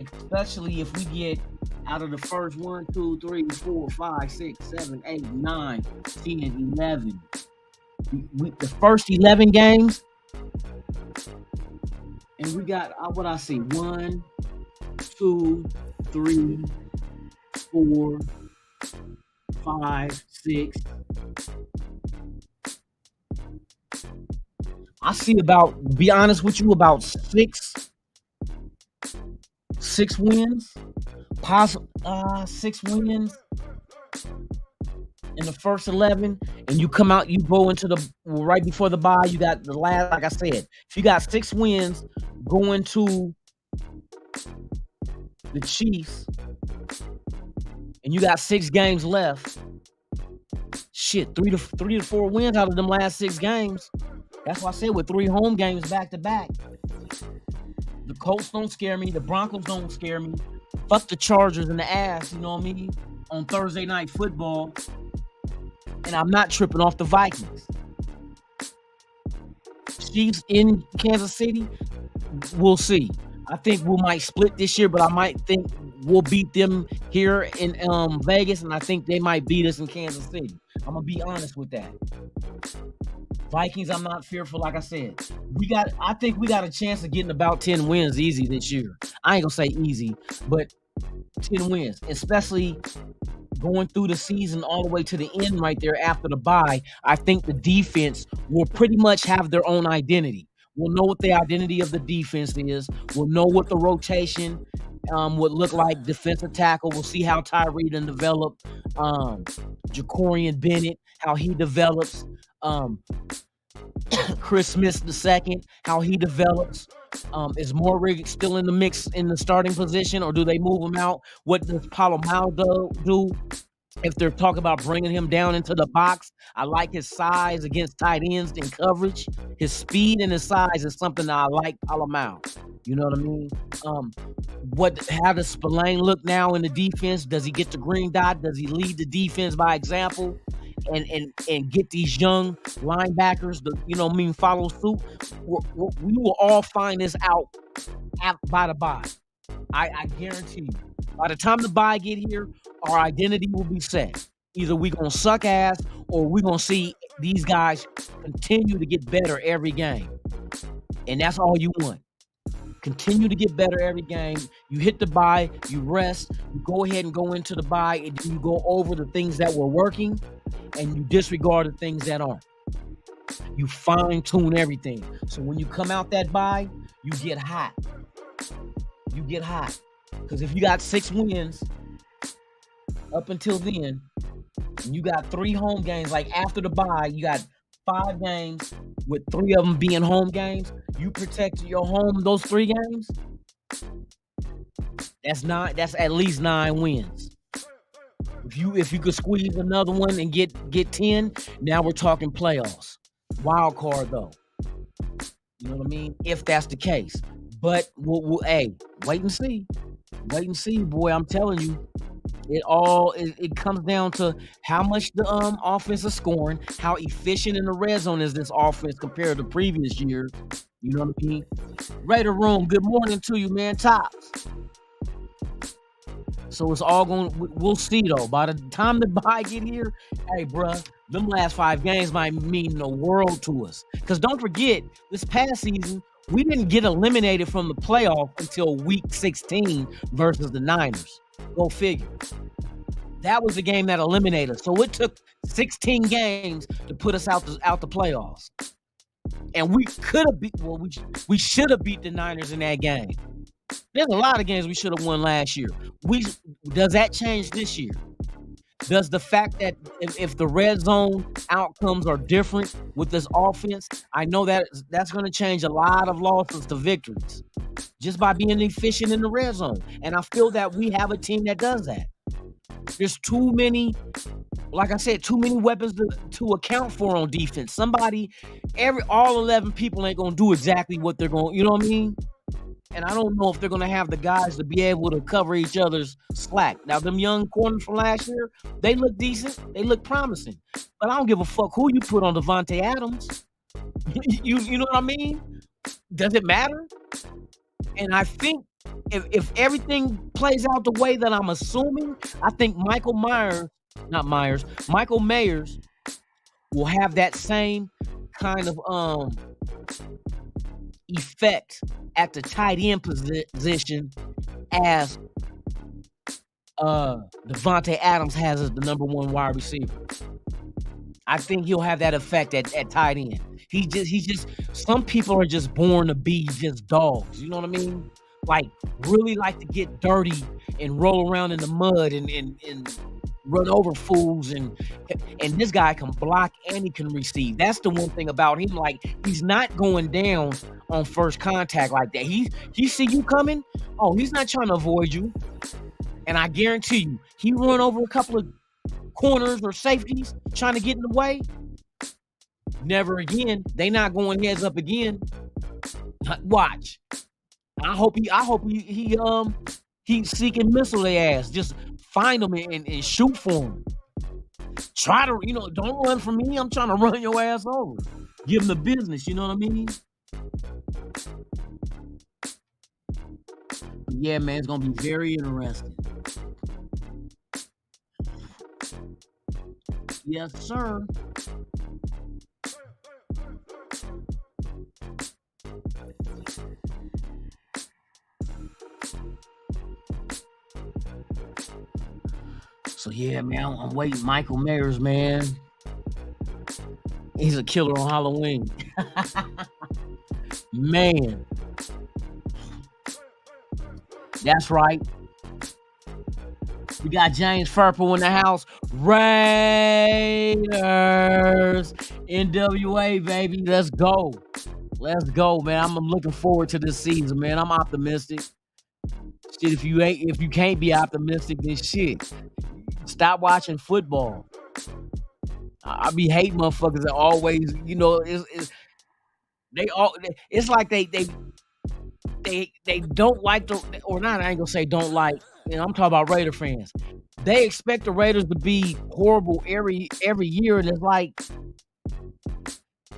Especially if we get out of the first 1, 2, 3, 4, 5, 6, 7, 8, 9, 10, 11. The first 11 games. And we got, what I see, 1, 2, 3, 4, 5, 6. I see about, be honest with you, about 6 wins. Possible 6 wins in the first 11, and you come out, you go into the right before the bye. You got the last, like I said, if you got 6 wins going to the Chiefs, and you got 6 games left, shit, 3 to 4 wins out of them last 6 games. That's why I said with 3 home games back to back. The Colts don't scare me. The Broncos don't scare me. Fuck the Chargers in the ass, you know what I mean? On Thursday Night Football. And I'm not tripping off the Vikings. Chiefs in Kansas City, we'll see. I think we might split this year, but I might think we'll beat them here in Vegas, and I think they might beat us in Kansas City. I'm going to be honest with that. Vikings, I'm not fearful, like I said. I think we got a chance of getting about 10 wins easy this year. I ain't going to say easy, but 10 wins, especially going through the season all the way to the end right there after the bye. I think the defense will pretty much have their own identity. We'll know what the identity of the defense is. We'll know what the rotation would look like. Defensive tackle. We'll see how Tyree done develop. Jacorian Bennett, how he develops. Chris Smith II, how he develops. Is Morrig still in the mix in the starting position, or do they move him out? What does Palomino do? If they're talking about bringing him down into the box, I like his size against tight ends in coverage. His speed and his size is something that I like Palomino. You know what I mean? How does Spillane look now in the defense? Does he get the green dot? Does he lead the defense by example? And get these young linebackers to, follow suit? We will all find this out by the bye. I guarantee you. By the time the bye get here, our identity will be set. Either we're going to suck ass or we're going to see these guys continue to get better every game. And that's all you want. Continue to get better every game. You hit the bye, you rest, you go ahead and go into the bye, and you go over the things that were working, and you disregard the things that aren't. You fine-tune everything. So when you come out that bye, you get hot. Because if you got 6 wins up until then, and you got 3 home games, like after the bye, you got 5 games with 3 of them being home games. You protect your home those 3 games. That's at least 9 wins. if you could squeeze another one and get 10, now we're talking playoffs. Wild card though. You know what I mean? If that's the case. But we'll wait and see. Wait and see, boy. I'm telling you. It comes down to how much the offense is scoring, how efficient in the red zone is this offense compared to previous years. You know what I mean? Raider Room, good morning to you, man. Tops. So it's all we'll see though. By the time the bye get here, hey, bruh, them last 5 games might mean the world to us. Because don't forget, this past season, we didn't get eliminated from the playoff until week 16 versus the Niners. Go figure. That was the game that eliminated us. So it took 16 games to put us out the playoffs. And we could have we should have beat the Niners in that game. There's a lot of games we should have won last year. Does that change this year? Does the fact that if the red zone outcomes are different with this offense, I know that's going to change a lot of losses to victories just by being efficient in the red zone. And I feel that we have a team that does that. There's too many, like I said, too many weapons to account for on defense. All 11 people ain't going to do exactly what they're going, you know what I mean? And I don't know if they're going to have the guys to be able to cover each other's slack. Now, them young corners from last year, they look decent. They look promising. But I don't give a fuck who you put on Devontae Adams. You know what I mean? Does it matter? And I think if everything plays out the way that I'm assuming, I think Michael Myers will have that same kind of effect at the tight end position as Devontae Adams has as the number 1 wide receiver. I think he'll have that effect at tight end. He just some people are just born to be just dogs. You know what I mean? Like really like to get dirty and roll around in the mud and run over fools and this guy can block and he can receive. That's the one thing about him. Like he's not going down on first contact like that. He see you coming. Oh, he's not trying to avoid you. And I guarantee you, he run over a couple of corners or safeties trying to get in the way. Never again. They not going heads up again. Watch. I hope he's seeking missile their ass. Just find them and shoot for them. Try to, don't run from me. I'm trying to run your ass over. Give them the business. You know what I mean? Yeah, man, it's gonna be very interesting. Yes, sir. So yeah, man, I'm waiting. Michael Myers, man. He's a killer on Halloween. Man. That's right. We got James Furple in the house. Raiders. NWA, baby. Let's go. Let's go, man. I'm looking forward to this season, man. I'm optimistic. Shit, if you can't be optimistic, then shit. Stop watching football. I be hating motherfuckers that always, it's like they don't like or not. I ain't gonna say don't like. I'm talking about Raider fans. They expect the Raiders to be horrible every year, and it's like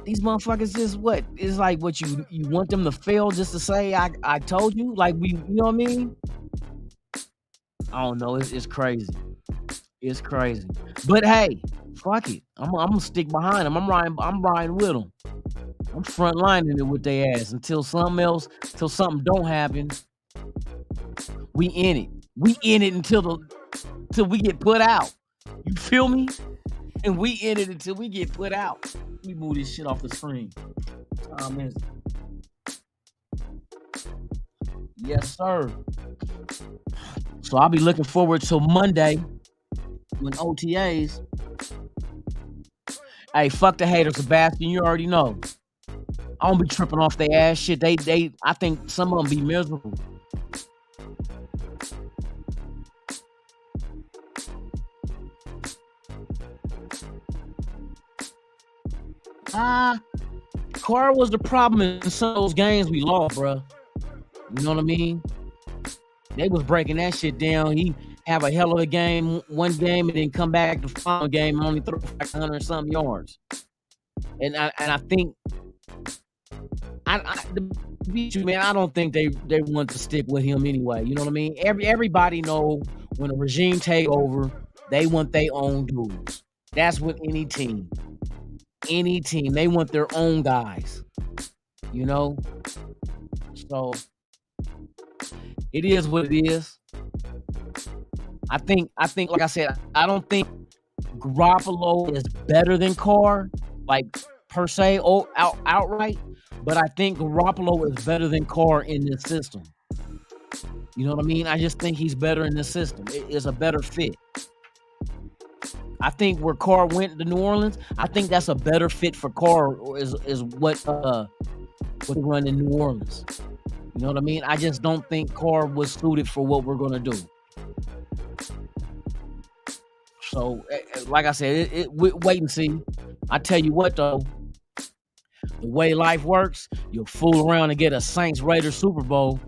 these motherfuckers is what? It's like what you want them to fail just to say I told you. Like you know what I mean? I don't know. It's crazy. It's crazy. But hey, fuck it. I'm gonna stick behind them. I'm riding with them. I'm front lining it with their ass until something don't happen. We in it. We in it until we get put out. You feel me? And we in it until we get put out. We move this shit off the screen. Yes, sir. So I'll be looking forward to Monday when OTAs. Hey, fuck the haters, Sebastian. You already know. I don't be tripping off their ass shit. I think some of them be miserable. Carr was the problem in some of those games we lost, bro. You know what I mean? They was breaking that shit down. He have a hell of a game, one game, and then come back the final game and only throw 500 something yards. And I think to beat you, man, I don't think they want to stick with him anyway. You know what I mean? Everybody know when a regime take over, they want their own dudes. That's with any team. Any team, they want their own guys. You know? So it is what it is. I think, like I said, I don't think Garoppolo is better than Carr, like per se, outright. But I think Garoppolo is better than Carr in this system. You know what I mean? I just think he's better in this system. It is a better fit. I think where Carr went to New Orleans, I think that's a better fit for Carr is what they run in New Orleans. You know what I mean? I just don't think Carr was suited for what we're gonna do. So, like I said, wait and see. I tell you what, though, the way life works, you'll fool around and get a Saints-Raiders Super Bowl.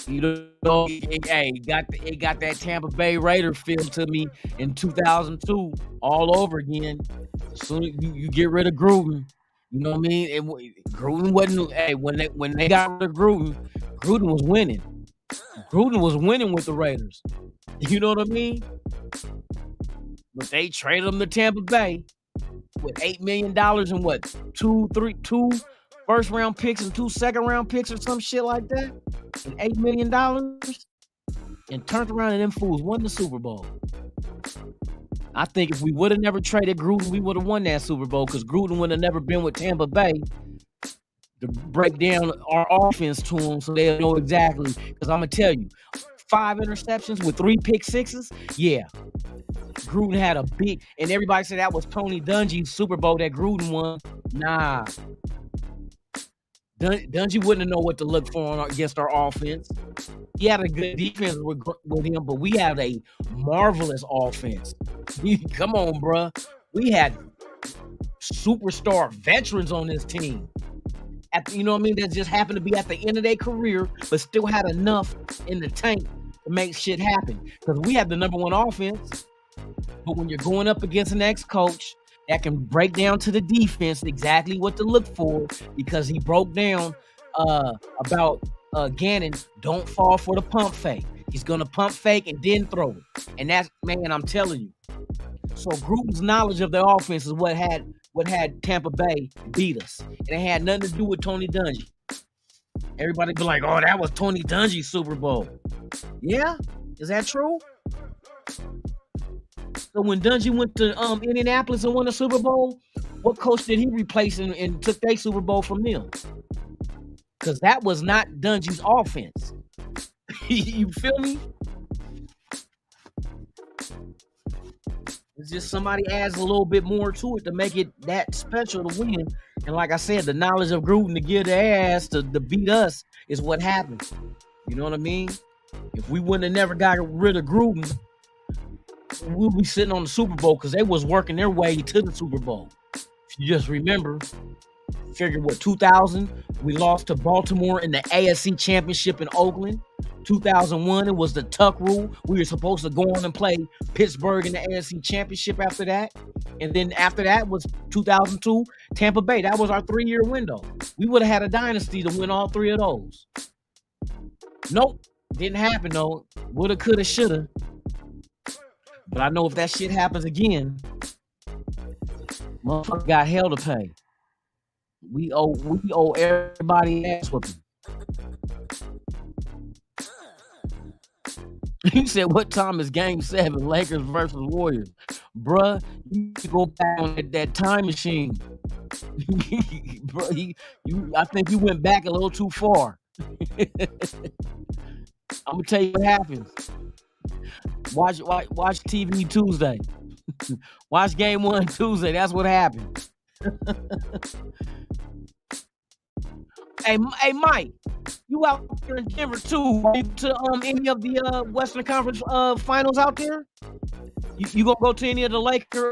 You know, it got that Tampa Bay Raider feel to me in 2002 all over again. Soon you get rid of Gruden, you know what I mean? And Gruden wasn't. Hey, when they got rid of Gruden was winning. Gruden was winning with the Raiders. You know what I mean? But they traded him to Tampa Bay with $8 million and what, two first round picks and 2 second round picks or some shit like that, and $8 million, and turned around and them fools won the Super Bowl. I think if we would have never traded Gruden, we would have won that Super Bowl because Gruden would have never been with Tampa Bay to break down our offense to them so they'll know exactly. Because I'm going to tell you, 5 interceptions with 3 pick sixes, yeah. Gruden had a big, and everybody said that was Tony Dungy's Super Bowl that Gruden won. Nah. Dungy wouldn't know what to look for against our offense. He had a good defense with him, but we had a marvelous offense. Come on, bruh. We had superstar veterans on this team. You know what I mean? That just happened to be at the end of their career, but still had enough in the tank to make shit happen. Because we had the number 1 offense. But when you're going up against an ex-coach that can break down to the defense exactly what to look for, because he broke down about Gannon, don't fall for the pump fake. He's going to pump fake and then throw it. And that's, man, I'm telling you. So Gruden's knowledge of the offense is what had Tampa Bay beat us. And it had nothing to do with Tony Dungy. Everybody be like, oh, that was Tony Dungy's Super Bowl. Yeah? Is that true? So when Dungy went to Indianapolis and won the Super Bowl, what coach did he replace and took their Super Bowl from them? Because that was not Dungy's offense. You feel me? It's just somebody adds a little bit more to it to make it that special to win. And like I said, the knowledge of Gruden to give their ass to beat us is what happened. You know what I mean? If we wouldn't have never got rid of Gruden, we'll be sitting on the Super Bowl because they was working their way to the Super Bowl. If you just remember, figure what, 2000, we lost to Baltimore in the AFC Championship in Oakland. 2001, it was the Tuck rule. We were supposed to go on and play Pittsburgh in the AFC Championship after that. And then after that was 2002, Tampa Bay. That was our 3-year window. We would have had a dynasty to win all 3 of those. Nope, didn't happen though. Woulda, coulda, shoulda. But I know if that shit happens again, motherfucker got hell to pay. We owe everybody ass whooping. You said, what time is Game 7, Lakers versus Warriors? Bruh, you go back on that time machine. Bruh, I think you went back a little too far. I'm going to tell you what happens. Watch TV Tuesday. Watch Game 1 Tuesday. That's what happened. Hey, Mike, you out there in Denver too? To any of the Western Conference finals out there? You gonna go to any of the Laker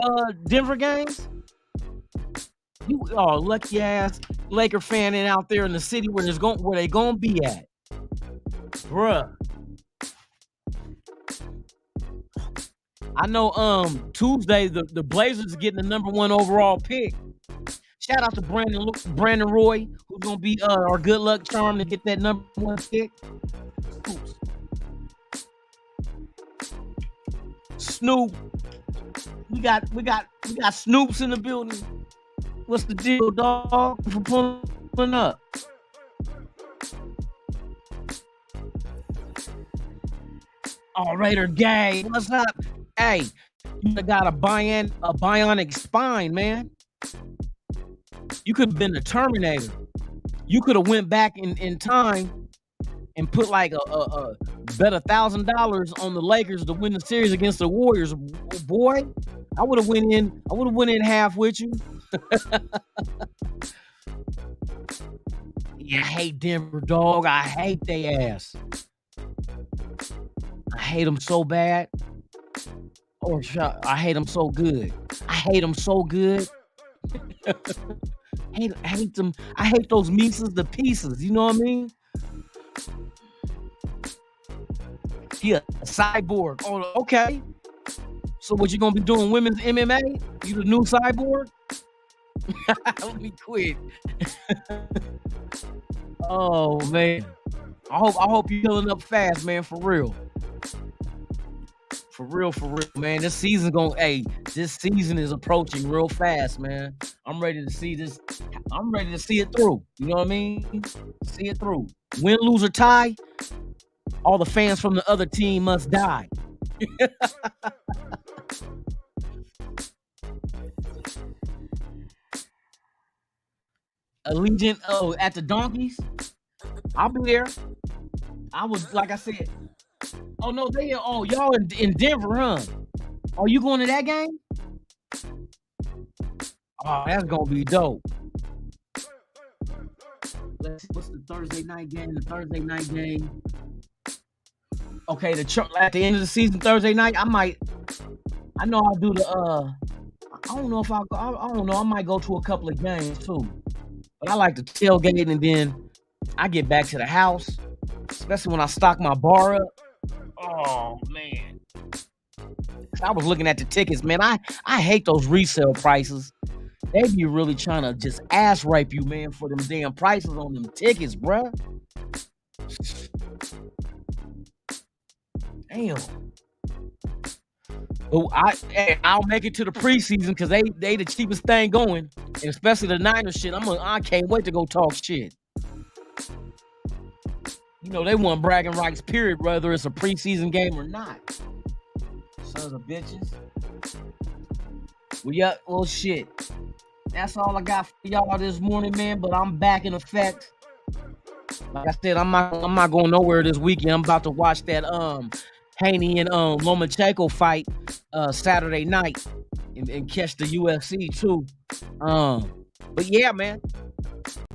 Denver games? You lucky ass Laker fan in out there in the city where they gonna be at, bruh. I know Tuesday the Blazers are getting the number 1 overall pick. Shout out to Brandon Roy, who's gonna be our good luck charm to get that number 1 pick. Oops. Snoop. We got Snoops in the building. What's the deal, dog? For pulling up. Oh, Raider gang, what's up? Hey, you got a bionic spine, man. You could have been the Terminator. You could have went back in time and put like a bet $1,000 on the Lakers to win the series against the Warriors. Boy, I would have went in half with you. Yeah, I hate Denver, dog. I hate they ass. I hate them so bad. I hate them so good. I hate them so good. hate them. I hate those Mises to pieces. You know what I mean? Yeah, Cyborg. Oh, okay. So what you gonna be doing? Women's MMA? You the new Cyborg? Let me quit. Oh man. I hope you healing up fast, man. For real. For real, man. This season is approaching real fast, man. I'm ready to see this. I'm ready to see it through. You know what I mean? See it through. Win, lose, or tie, all the fans from the other team must die. Allegiant, at the Donkeys. I'll be there. I was, like I said. Oh no, y'all in Denver, huh? Oh, you going to that game? Oh, that's gonna be dope. Let's see, what's the Thursday night game? The Thursday night game. Okay, at the end of the season, Thursday night, I know I'll do the I don't know if I don't know, I might go to a couple of games too. But I like to tailgate and then I get back to the house, especially when I stock my bar up. Oh man. I was looking at the tickets, man. I hate those resale prices. They be really trying to just ass rape you, man, for them damn prices on them tickets, bruh. Damn. Oh, I'll make it to the preseason because they the cheapest thing going, and especially the Niners shit. I can't wait to go talk shit. You know they want bragging rights, period, whether it's a preseason game or not. Sons of bitches. Well, shit. That's all I got for y'all this morning, man. But I'm back in effect. Like I said, I'm not going nowhere this weekend. I'm about to watch that Haney and Lomachenko fight Saturday night and catch the UFC too. But yeah, man.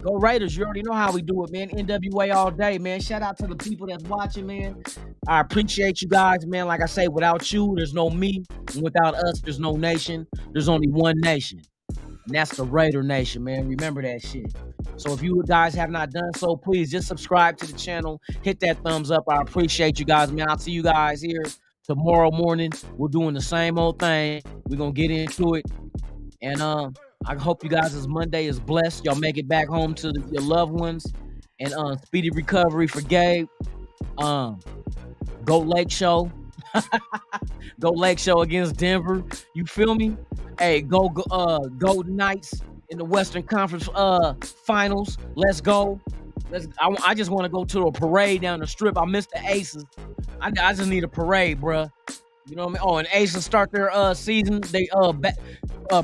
Go Raiders. You already know how we do it, man. NWA all day, man. Shout out to the people that's watching, man. I appreciate you guys, man. Like I say, without you, there's no me. And without us, there's no nation. There's only one nation. And that's the Raider Nation, man. Remember that shit. So if you guys have not done so, please just subscribe to the channel. Hit that thumbs up. I appreciate you guys, man. I'll see you guys here tomorrow morning. We're doing the same old thing. We're going to get into it. And I hope you guys' Monday is blessed. Y'all make it back home to your loved ones. And speedy recovery for Gabe. Go Lake Show. Go Lake Show against Denver. You feel me? Hey, go Golden Knights in the Western Conference Finals. Let's go. I just want to go to a parade down the strip. I missed the Aces. I just need a parade, bruh. You know what I mean? Oh, and Aces start their season. They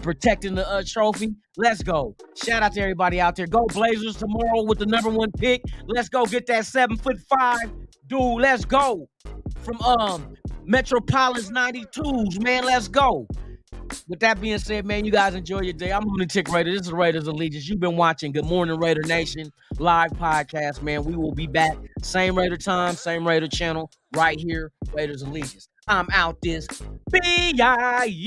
protecting the trophy. Let's go. Shout out to everybody out there. Go Blazers tomorrow with the number 1 pick. Let's go get that 7'5" dude. Let's go. From Metropolis 92s, man. Let's go. With that being said, man, you guys enjoy your day. I'm Lunatic Raider. This is Raiders Allegiance. You've been watching Good Morning Raider Nation live podcast, man. We will be back. Same Raider time, same Raider channel, right here, Raiders Allegiance. I'm out this B-I-N.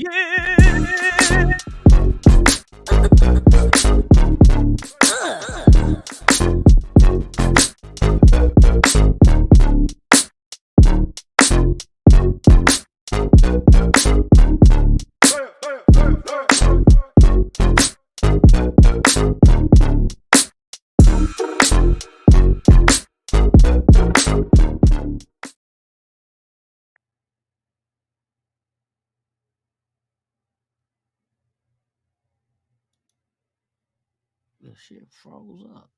This shit froze up.